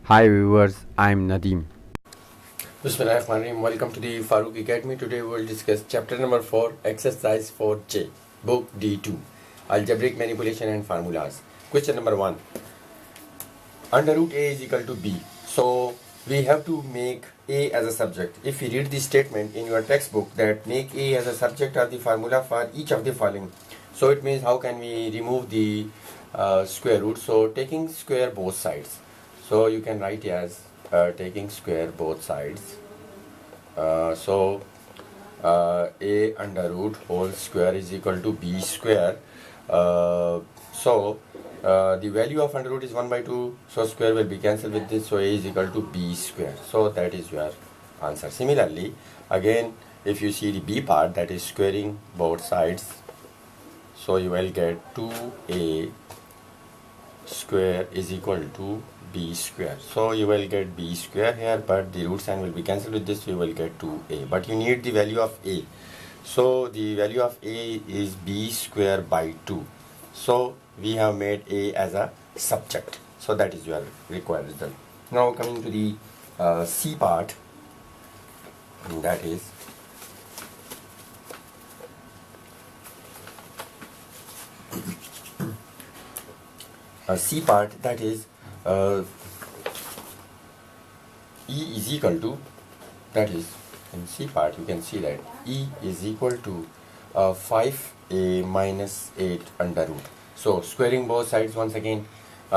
Hi viewers, I'm Nadeem. Bismillahirrahmanirrahim. Welcome to the Farooq Academy. Today we will discuss chapter number 4, exercise 4J, book D2, algebraic manipulation and formulas. Question number 1. Under root A is equal to B. So we have to make A as a subject. If you read the statement in your textbook that make A as a subject are the formula for each of the following. So it means how can we remove the square root? So taking square both sides. So you can write as taking square both sides. A under root whole square is equal to B square. The value of under root is 1 by 2, so square will be cancelled with this, so A is equal to B square. So that is your answer. Similarly, again, if you see the B part, that is squaring both sides, so you will get 2A square is equal to B square. So you will get B square here, but the root sign will be cancelled with this, you will get 2A. But you need the value of A. So the value of A is B square by 2. So we have made A as a subject. So that is your required result. Now coming to the C part, that is C part, that is E is equal to, that is in C part you can see that E is equal to 5A minus 8 under root. So squaring both sides once again,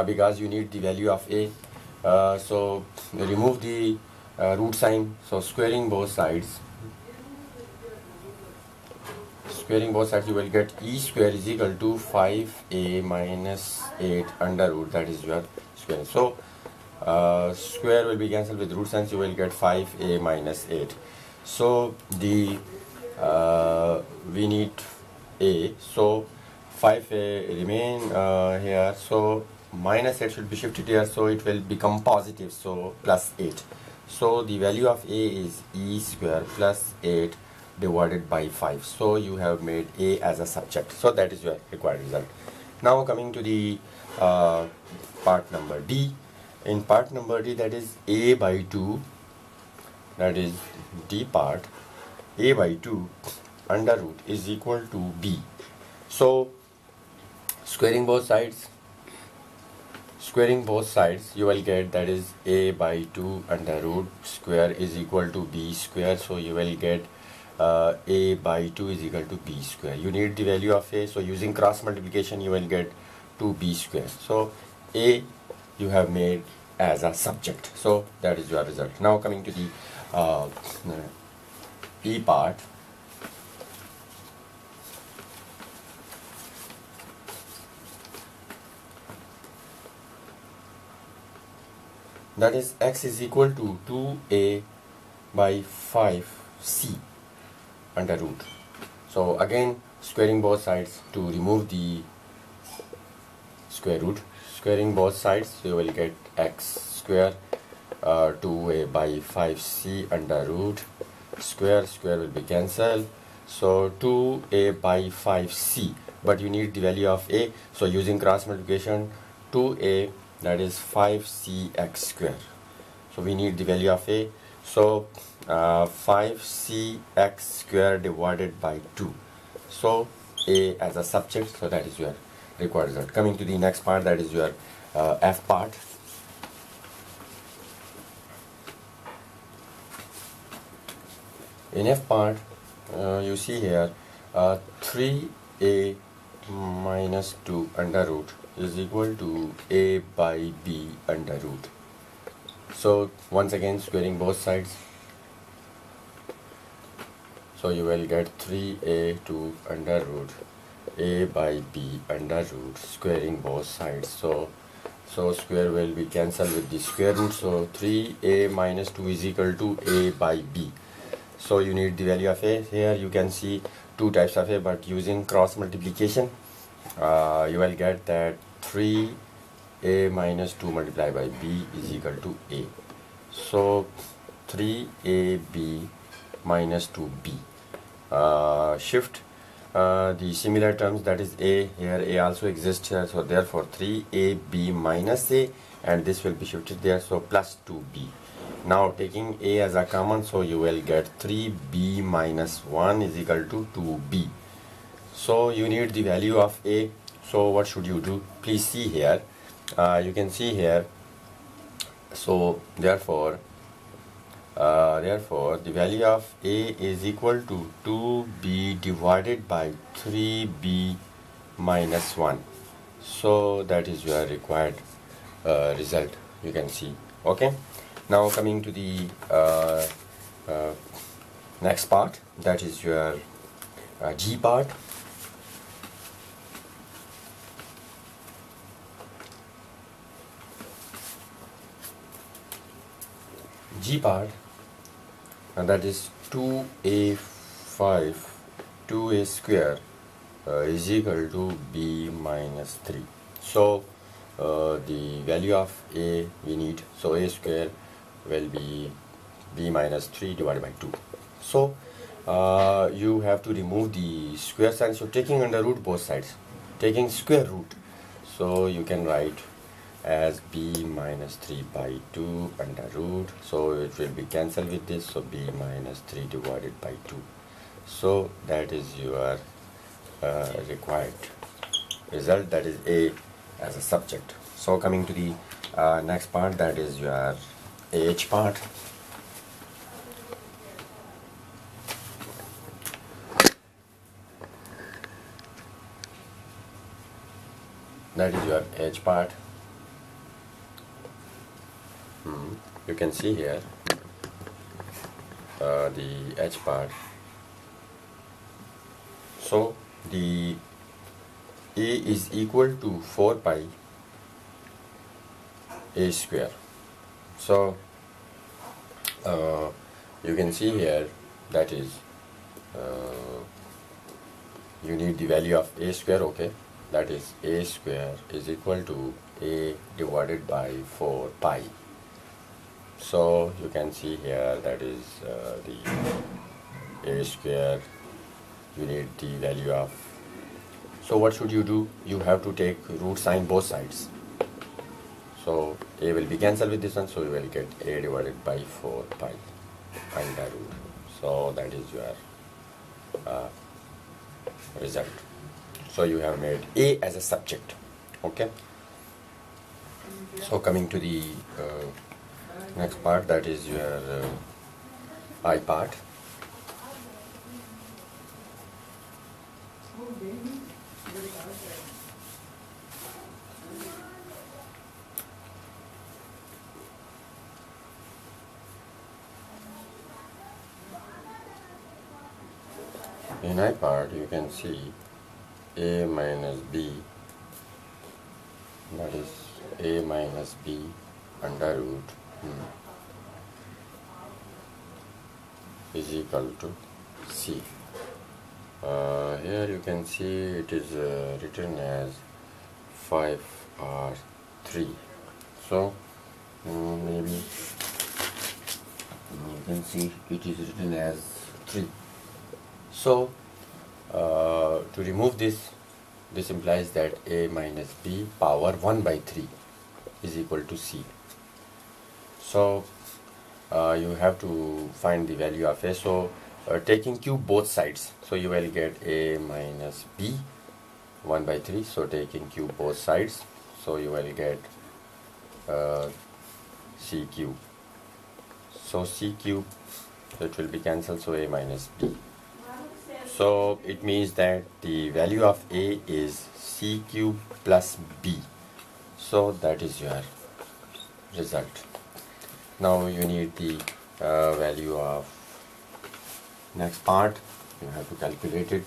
because you need the value of A, so remove the root sign, so squaring both sides you will get E square is equal to 5A minus 8 under root, that is your square. So square will be cancelled with root signs, you will get 5A minus 8. So the we need A, so 5A remain here, so minus 8 should be shifted here, so it will become positive, so plus 8. So the value of A is E square plus 8 divided by 5. So you have made A as a subject. So that is your required result. Now coming to the part number D. In part number D, that is A by 2, that is D part, A by 2 under root is equal to B. So squaring both sides you will get, that is A by 2 under root square is equal to B square. So you will get A by 2 is equal to B square. You need the value of A, so using cross multiplication you will get 2B square. So A you have made as a subject. So that is your result. Now coming to the E part. That is x is equal to 2A by 5C under root. So again squaring both sides to remove the square root. Squaring both sides you will get x square 2A by 5C under root square will be cancelled. So 2A by 5C, but you need the value of A, so using cross multiplication 2A, that is 5cx square. So we need the value of A, so 5cx square divided by 2. So A as a subject, so that is your required result. Coming to the next part, that is your F part. In F part, you see here 3A minus 2 under root is equal to A by B under root. So once again squaring both sides, so you will get 3A to under root A by B under root, squaring both sides. So square will be cancelled with the square root, so 3A minus 2 is equal to A by B. So you need the value of A. Here you can see two types of A, but using cross multiplication you will get that 3A minus 2 multiplied by B is equal to A. So 3AB minus 2B. Shift the similar terms, that is a, here a also exists here, so therefore 3ab minus a, and this will be shifted there, so plus 2b. Now taking a as a common, so you will get 3b minus 1 is equal to 2b. So you need the value of a, so what should you do? Please see here, you can see here, so therefore the value of a is equal to 2b divided by 3b minus 1. So that is your required result, you can see. Okay, now coming to the next part, that is your G part. G part, and that is 2a5 2a square is equal to b minus 3. So the value of a we need, so a square will be b minus 3 divided by 2. So you have to remove the square sign, so taking under root both sides, taking square root, so you can write as b minus 3 by 2 under root, so it will be cancelled with this, so b minus 3 divided by 2. So that is your required result, that is a as a subject. So coming to the next part, that is your H part. That is your H part. You can see here the H part. So the A is equal to 4 pi A square. So you can see here, that is you need the value of A square. Okay, that is A square is equal to A divided by 4 pi. So you can see here, that is the A square, you need the value of, so what should you do? You have to take root sign both sides. So a will be cancelled with this one, so you will get a divided by 4 pi under root. So that is your result. So you have made a as a subject. Okay, so coming to the next part, that is your I part. In I part, you can see a minus b, that is a minus b under root is equal to c. Here you can see it is written as 5r3. So maybe you can see it is written as 3. So to remove this, this implies that a minus b power 1 by 3 is equal to c. So you have to find the value of a. So taking cube both sides, so you will get a minus b 1 by 3. So taking cube both sides, so you will get c cube. So c cube, it will be cancelled, so a minus b. So it means that the value of a is c cube plus b. So that is your result. Now you need the value of next part. You have to calculate it.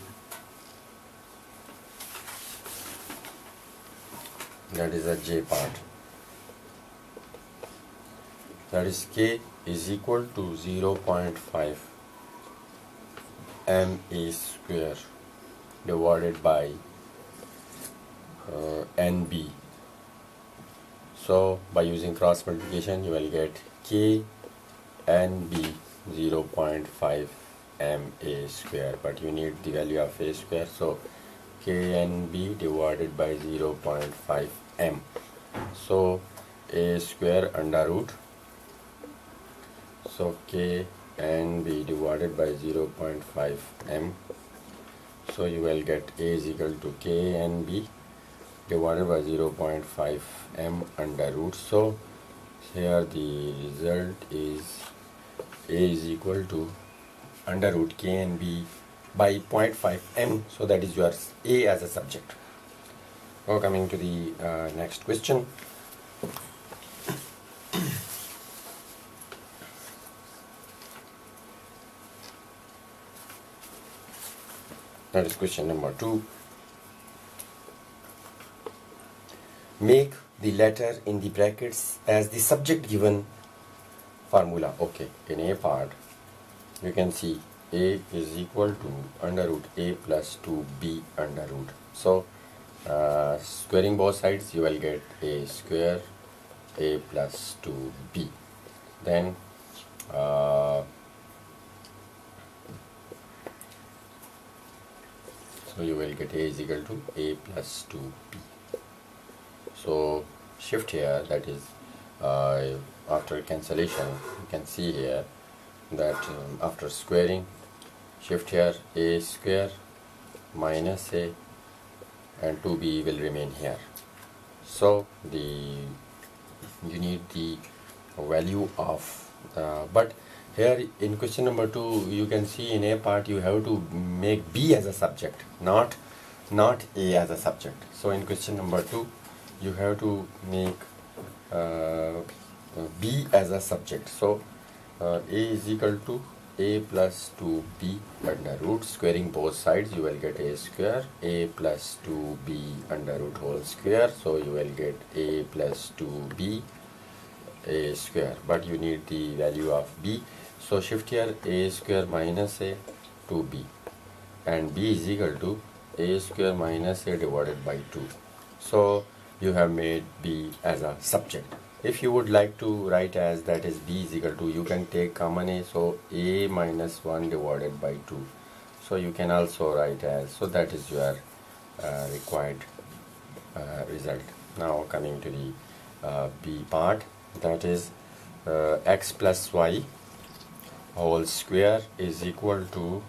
That is a J part. That is k is equal to 0.5 m.A square divided by NB. So by using cross multiplication, you will get k NB 0.5 ma square, but you need the value of a square, so knb divided by 0.5 m. So a square under root, so knb divided by 0.5 m. So you will get a is equal to knb divided by 0.5 m under root. So here the result is a is equal to under root knb by 0.5 m. So that is your a as a subject. Now coming to the next question. That is question number 2. Make the letter in the brackets as the subject given formula. Okay, in a part you can see a is equal to under root a plus 2b under root. So squaring both sides, you will get a square a plus 2b. Then so you will get a is equal to a plus 2b. So shift here, that is after cancellation you can see here that after squaring, shift here, a square minus a and 2b will remain here. So you need the value of but here in question number 2 you can see in a part you have to make b as a subject, not a as a subject. So in question number 2 you have to make b as a subject. So a is equal to a plus 2b under root, squaring both sides you will get a square a plus 2b under root whole square. So you will get a plus 2b a square, but you need the value of b. So shift here, a square minus a 2b, and b is equal to a square minus a divided by 2. So you have made b as a subject. If you would like to write as that is b is equal to, you can take common a, so a minus 1 divided by 2. So you can also write as, so that is your required result. Now coming to the b part, that is x plus y whole square is equal to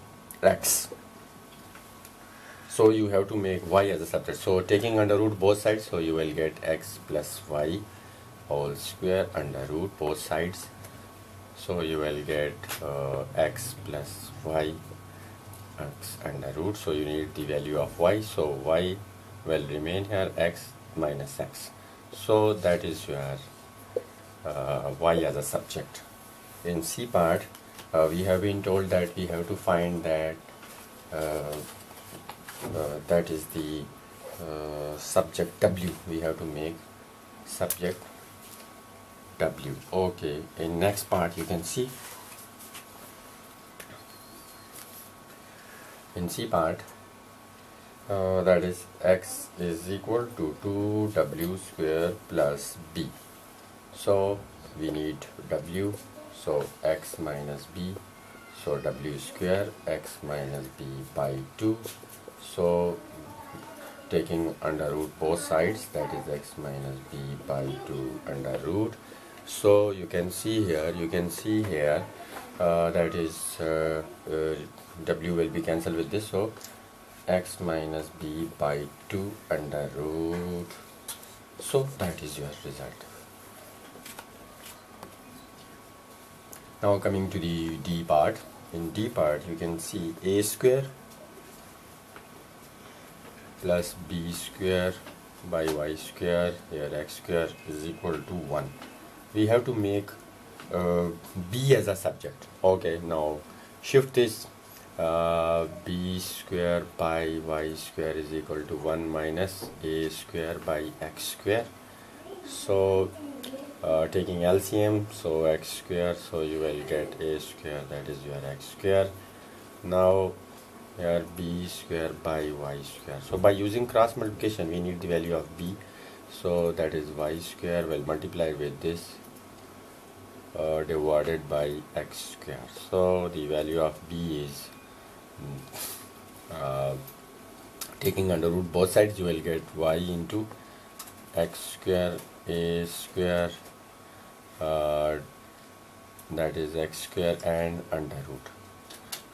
x. So you have to make y as a subject. So taking under root both sides, so you will get x plus y whole square under root both sides. So you will get x plus y x under root. So you need the value of y. So y will remain here, x minus x. So that is your y as a subject. In C part, we have been told that we have to find that that is the subject w. We have to make subject w. Okay, in next part you can see in C part that is x is equal to 2w square plus b. So we need w, so x minus b, so w square x minus b by 2. So taking under root both sides, that is x minus b by 2 under root. So you can see here, that is w will be cancelled with this, so x minus b by 2 under root. So that is your result. Now coming to the d part. In d part you can see a square plus b square by y square, here x square is equal to 1. We have to make b as a subject. Okay, now shift this, b square by y square is equal to 1 minus a square by x square. So taking LCM, so x square, so you will get a square, that is your x square. Now here b square by y square. So by using cross multiplication we need the value of b, so that is y square will multiply with this divided by x square. So the value of b is taking under root both sides, you will get y into x square a square, that is x square and under root.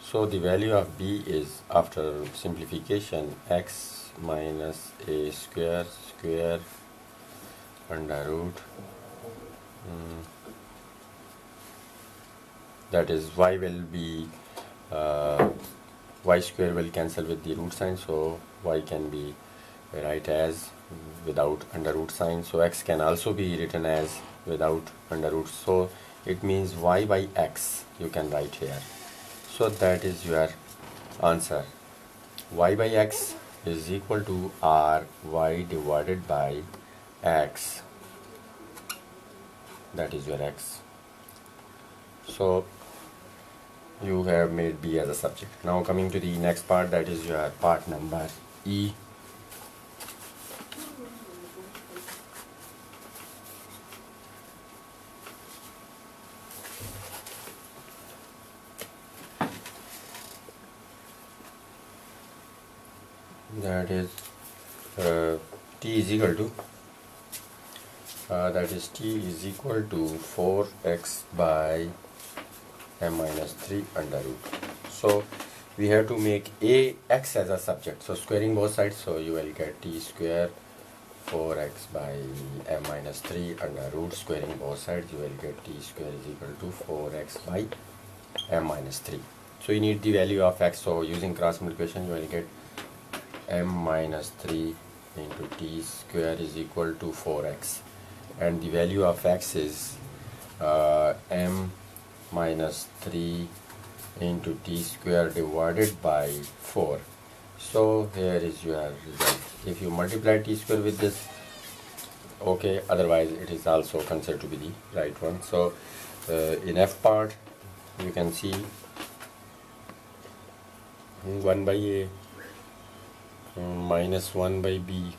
So the value of b is, after simplification, x minus a square square under root, that is y will be y square will cancel with the root sign, so y can be write as without under root sign. So x can also be written as without under root, so it means y by x you can write here. So that is your answer. Y by x is equal to ry divided by x, that is your x. So you have made b as a subject. Now coming to the next part, that is your part number E. That is t is equal to t is equal to 4x by m minus 3 under root. So we have to make x as a subject, so squaring both sides, so you will get t square 4x by m minus 3 under root. Squaring both sides, you will get t square is equal to 4x by m minus 3. So you need the value of x, so using cross multiplication you will get m minus 3 into t square is equal to 4x, and the value of x is m minus 3 into t square divided by 4. So here is your result. If you multiply t square with this, okay, otherwise it is also considered to be the right one. So in f part you can see 1 by a minus 1 by b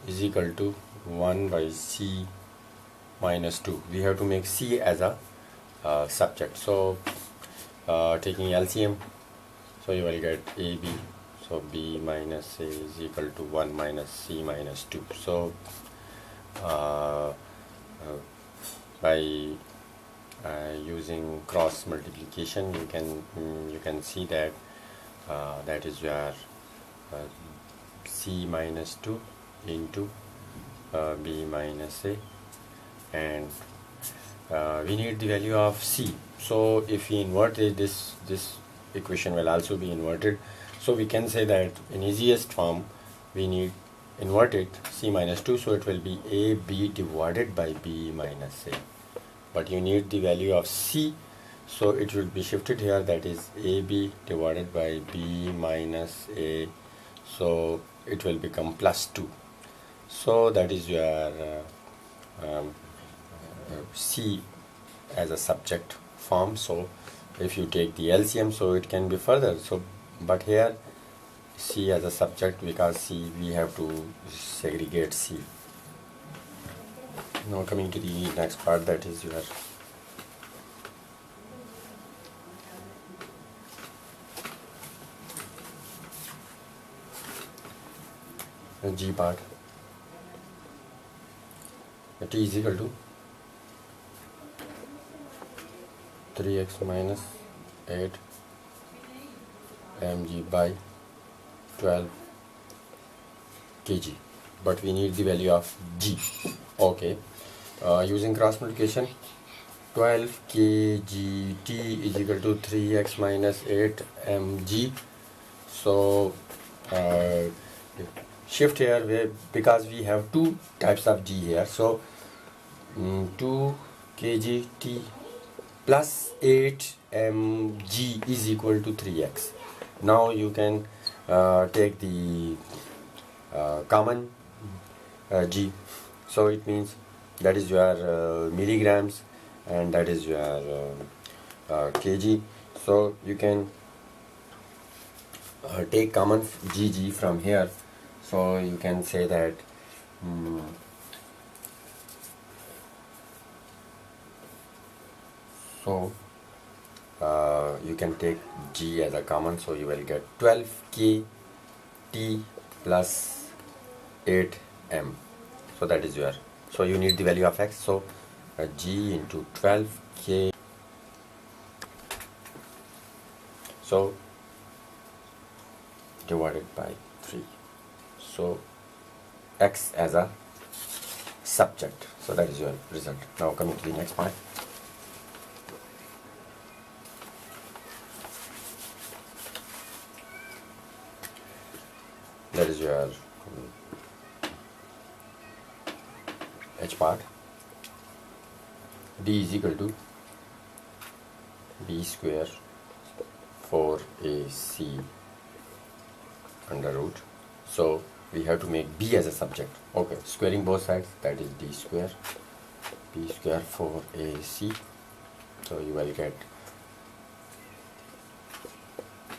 is equal to 1 by c minus 2. We have to make c as a subject, so taking LCM, so you will get AB, so b minus a is equal to 1 minus c minus 2. So by using cross multiplication you can see that that is your c minus 2 into b minus a, and we need the value of c. So if we invert it, this equation will also be inverted, so we can say that in easiest form we need inverted c minus 2, so it will be ab divided by b minus a, but you need the value of c, so it will be shifted here, that is ab divided by b minus a, so it will become plus 2. So that is your c as a subject form. So if you take the LCM, so it can be further, so but here c as a subject, because c we have to segregate c. Now coming to the next part, that is your G part. T is equal to 3x minus 8 mg by 12 kg, but we need the value of g. Okay, using cross multiplication, 12 kg t is equal to 3x minus 8 mg. So shift here, because we have two types of g here, so 2 kg t plus 8 mg is equal to 3x. Now you can take the common g, so it means that is your milligrams and that is your kg. So you can take common gg from here, so you can say that So you can take G as a common, so you will get 12k T plus 8m. So that is your, so you need the value of x, so G into 12k, so divided by 3, so x as a subject. So that is your result. Now coming to the next part. That is your H part. D is equal to B square 4AC under root. So we have to make B as a subject. Okay, squaring both sides, that is D square, B square 4AC. So you will get,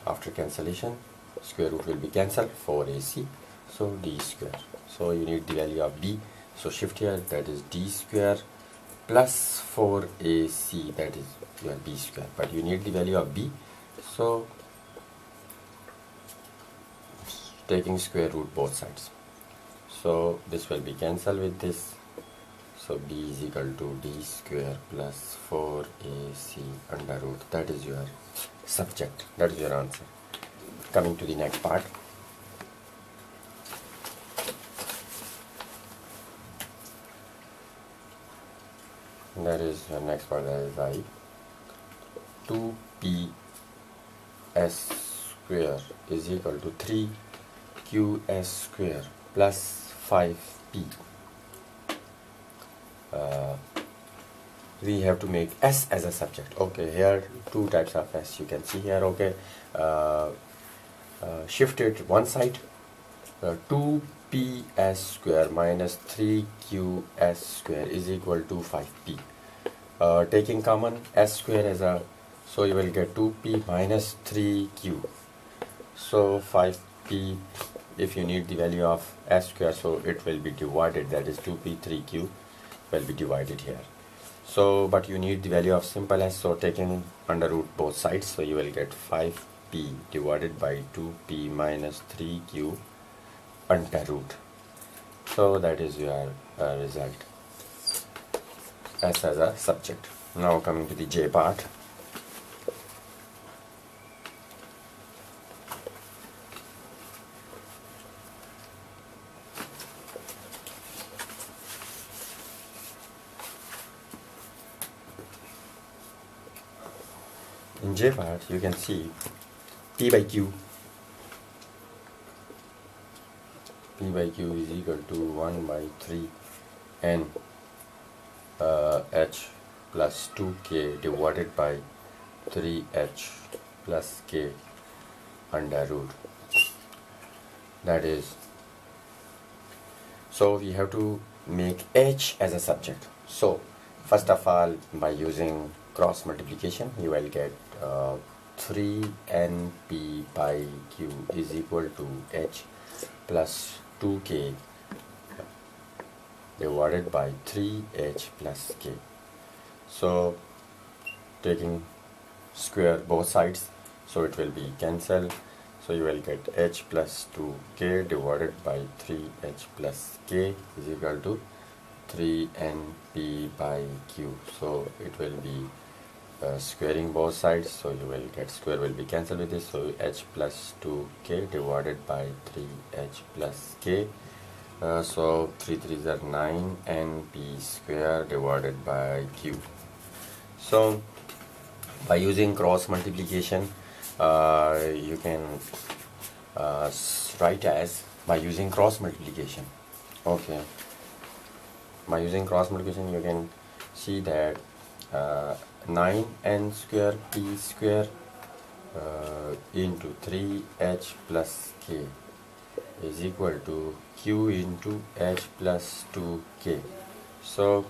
after cancellation, square root will be cancelled, 4AC, so D square. So you need the value of B, so shift here, that is D square plus 4AC, that is your B square, but you need the value of B, so taking square root both sides, so this will be cancelled with this, so B is equal to D square plus 4AC under root, that is your subject, that is your answer. Coming to the next part. That is the next part, that is I. 2ps square is equal to 3qs square plus 5p. We have to make s as a subject. Okay, here two types of s you can see here. Okay, shift it one side, 2ps square minus 3qs square is equal to 5p. Taking common s square as a, so you will get 2p minus 3q, so 5p. If you need the value of s square, so it will be divided, that is 2p 3q will be divided here. So but you need the value of simple s, so taking under root both sides, so you will get 5p divided by 2p minus 3q under root. So that is your result, s as a subject. Now coming to the j part. In j part you can see p by q is equal to 1 by 3 n h plus 2k divided by 3h plus k under root. That is, so we have to make h as a subject. So first of all, by using cross multiplication, you will get 3np by q is equal to h plus 2k divided by 3h plus k. So taking square both sides, so it will be cancelled, so you will get h plus 2k divided by 3h plus k is equal to 3np by q. So it will be squaring both sides, so you will get, square will be cancelled with this, so h plus 2k divided by 3h plus k. So 3 3s are 9 and p square divided by q. So by using cross multiplication, you can write as by using cross multiplication. Okay, by using cross multiplication you can see that 9n square p square into 3h plus k is equal to q into h plus 2k. So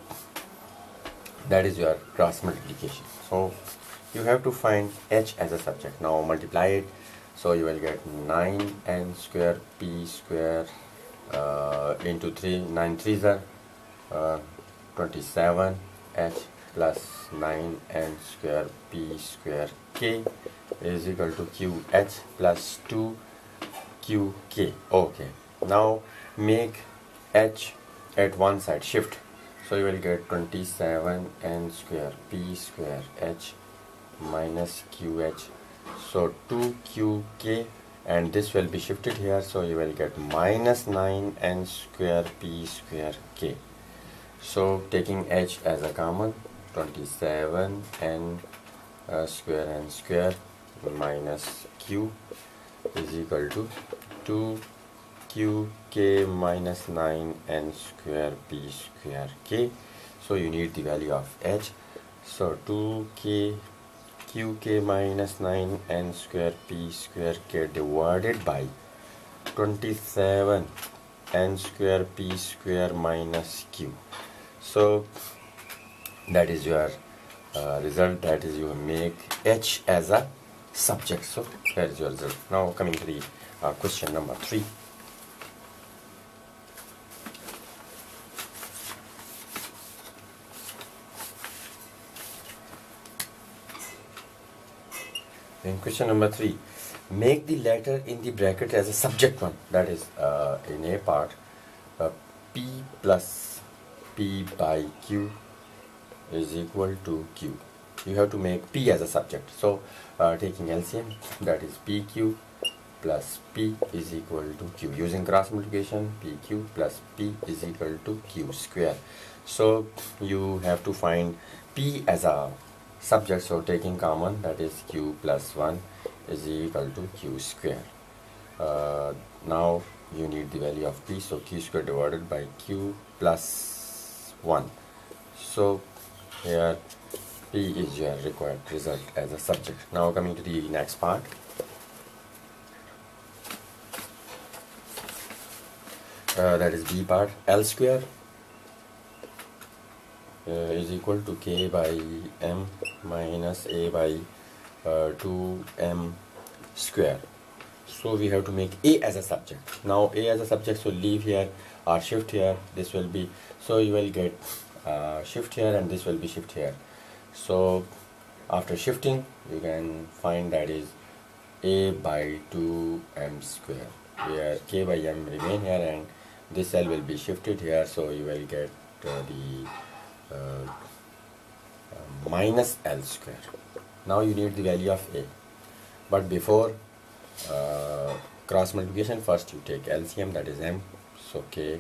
that is your cross multiplication. So you have to find h as a subject. Now multiply it, so you will get 9n square p square into 3, 9 3s are 27h plus 9n square p square k is equal to qh plus 2qk. Okay, now make h at one side, shift, so you will get 27n square p square h minus qh, so 2qk, and this will be shifted here, so you will get minus 9n square p square k. So taking h as a common, 27n square n square minus q is equal to 2qk minus 9n square p square k. So you need the value of h, so 2k qk minus 9n square p square k divided by 27 n square p square minus q. So that is your result, that is you make h as a subject. So that is your result. Now coming to the question number 3. In question number 3, make the letter in the bracket as a subject one, that is in a part p plus p by q is equal to q. You have to make p as a subject, so taking LCM, that is pq plus p is equal to q. Using cross multiplication, pq plus p is equal to q square. So you have to find p as a subject, so taking common, that is q plus 1 is equal to q square. Now you need the value of p, so q square divided by q plus 1. So here p is your required result as a subject. Now coming to the next part. That is B part. L square is equal to k by m minus a by 2m square. So we have to make a as a subject. Now a as a subject, so leave here or shift here, this will be, so you will get shift here and this will be shift here. So after shifting you can find that is a by 2m square, where k by m remain here and this cell will be shifted here, so you will get the minus L square. Now you need the value of a, but before cross multiplication, first you take LCM, that is m, so k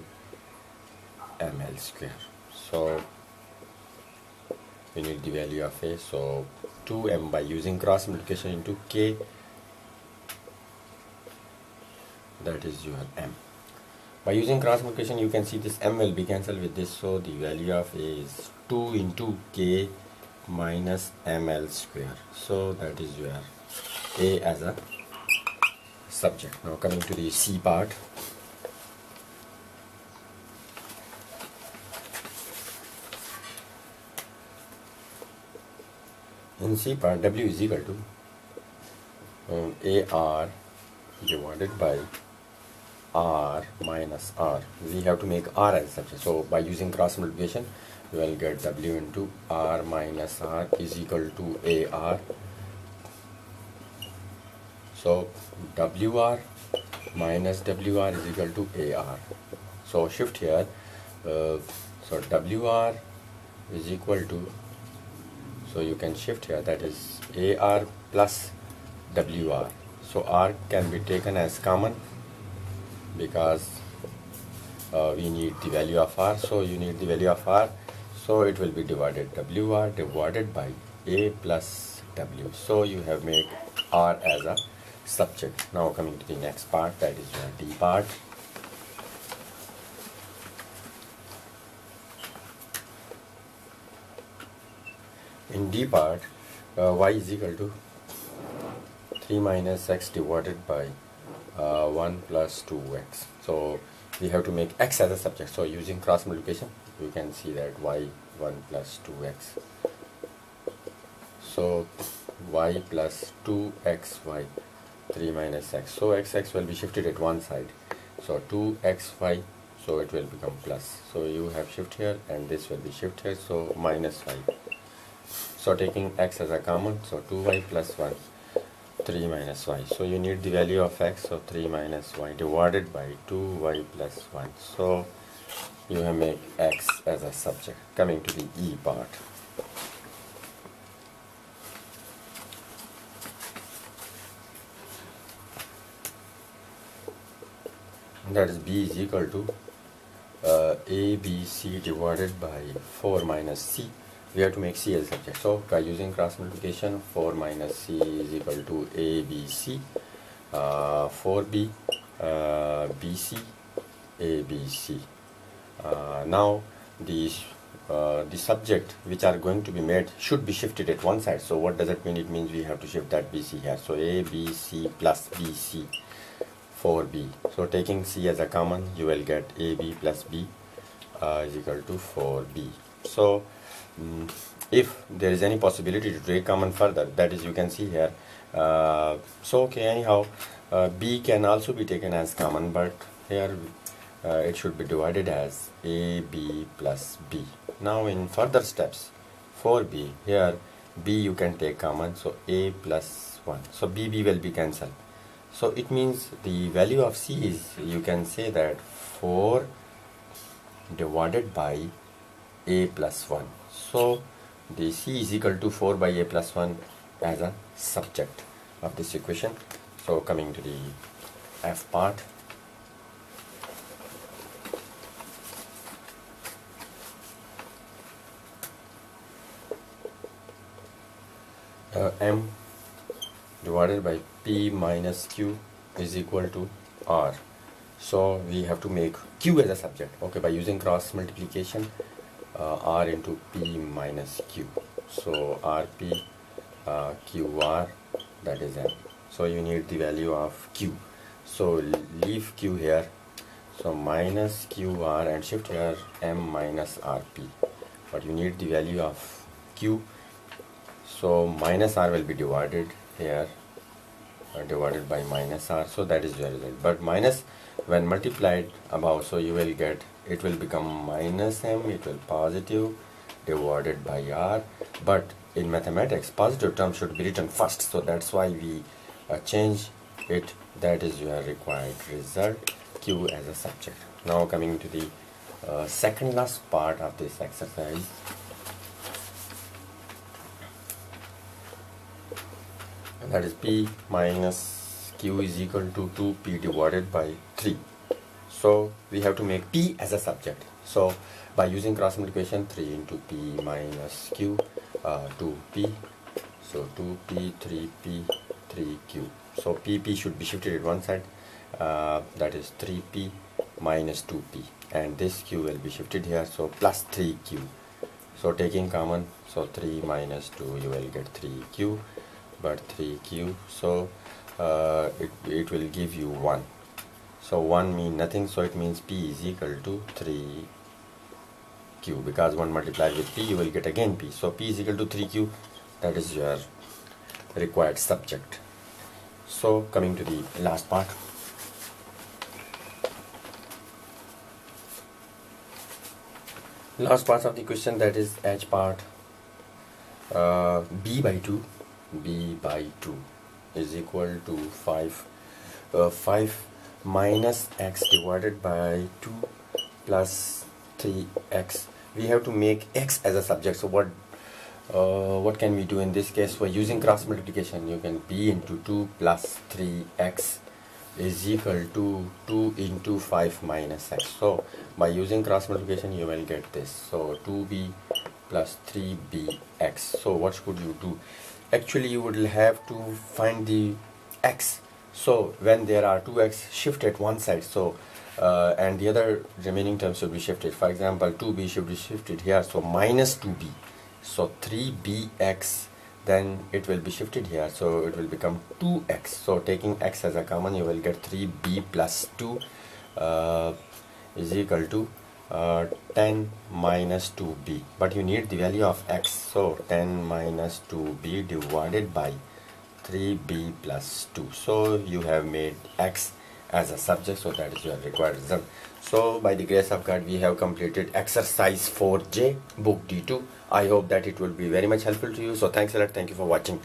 ml square. So we need the value of a, so 2m by using cross multiplication into k, that is your m. By using cross multiplication you can see this m will be cancelled with this, so the value of a is 2 into k minus ml square. So that is your a as a subject. Now coming to the C part. In C part, W is equal to AR divided by R minus R. We have to make R as a subject. So by using cross multiplication, we will get W into R minus R is equal to AR. So WR minus WR is equal to AR. So shift here. So WR is equal to, so you can shift here, that is AR plus WR. So R can be taken as common because we need the value of R. So you need the value of R, so it will be divided, WR divided by A plus W. So you have made R as a subject. Now coming to the next part, that is your D part. In D part, y is equal to 3 minus x divided by 1 plus 2x. So we have to make x as a subject. So using cross multiplication, you can see that y 1 plus 2x. So y plus 2xy 3 minus x. So x will be shifted at one side. So 2xy, so it will become plus. So you have shift here and this will be shift here. So minus y. So taking x as a common, so 2y plus 1, 3 minus y. So you need the value of x, so 3 minus y divided by 2y plus 1. So you have made x as a subject. Coming to the E part. That is b is equal to ABC divided by 4 minus c. We have to make c as a subject. So by using cross multiplication, 4 minus c is equal to ABC, 4b, BC, ABC. Now the subject which are going to be made should be shifted at one side. So what does it mean? It means we have to shift that BC here. So ABC plus BC, 4b. So taking c as a common, you will get ab plus b is equal to 4b. So if there is any possibility to take common further, that is, you can see here, so okay, anyhow, b can also be taken as common, but here it should be divided as ab plus b. Now in further steps, 4b, here b you can take common, so a plus 1, so bb will be cancelled. So it means the value of c is, you can say that 4 divided by a plus 1. So the c is equal to 4 by a plus 1 as a subject of this equation. So coming to the F part. M divided by P minus Q is equal to R. So we have to make Q as a subject. Okay, by using cross multiplication, R into P minus Q. So RP QR, that is M. So you need the value of Q. So leave Q here. So minus QR and shift here M minus RP. But you need the value of Q. So minus R will be divided here, divided by minus R. So that is the result. But minus, when multiplied above, so you will get, it will become minus M, it will positive divided by R. But in mathematics, positive term should be written first. So that's why we change it. That is your required result, Q as a subject. Now coming to the second last part of this exercise. And that is P minus Q is equal to 2P divided by 3. So we have to make P as a subject. So by using cross multiplication, 3 into P minus Q, 2P. So 2P, 3P, 3Q. So PP should be shifted at one side. That is 3P minus 2P. And this Q will be shifted here. So plus 3Q. So taking common, so 3 minus 2, you will get 3Q. But 3Q, so it will give you 1. So 1 means nothing, so it means P is equal to 3Q, because 1 multiplied with P, you will get again P. So P is equal to 3Q, that is your required subject. So coming to the last part. Last part of the question, that is H part. B by 2 is equal to 5 minus x divided by 2 plus 3x. We have to make x as a subject. So what can we do in this case? For using cross multiplication, you can b into 2 plus 3x is equal to 2 into 5 minus x. So by using cross multiplication, you will get this. So 2b plus 3bx. So what should you do? Actually, you would have to find the x. So when there are 2x, shift at one side. So and the other remaining terms should be shifted. For example, 2b should be shifted here. So minus 2b. So 3bx, then it will be shifted here. So it will become 2x. So taking x as a common, you will get 3b plus 2 is equal to 10 minus 2b, but you need the value of x. So 10 minus 2b divided by 3b plus 2. So you have made x as a subject, so that is your required result. So by the grace of God, we have completed exercise 4J, book D2. I hope that it will be very much helpful to you. So thanks a lot. Thank you for watching.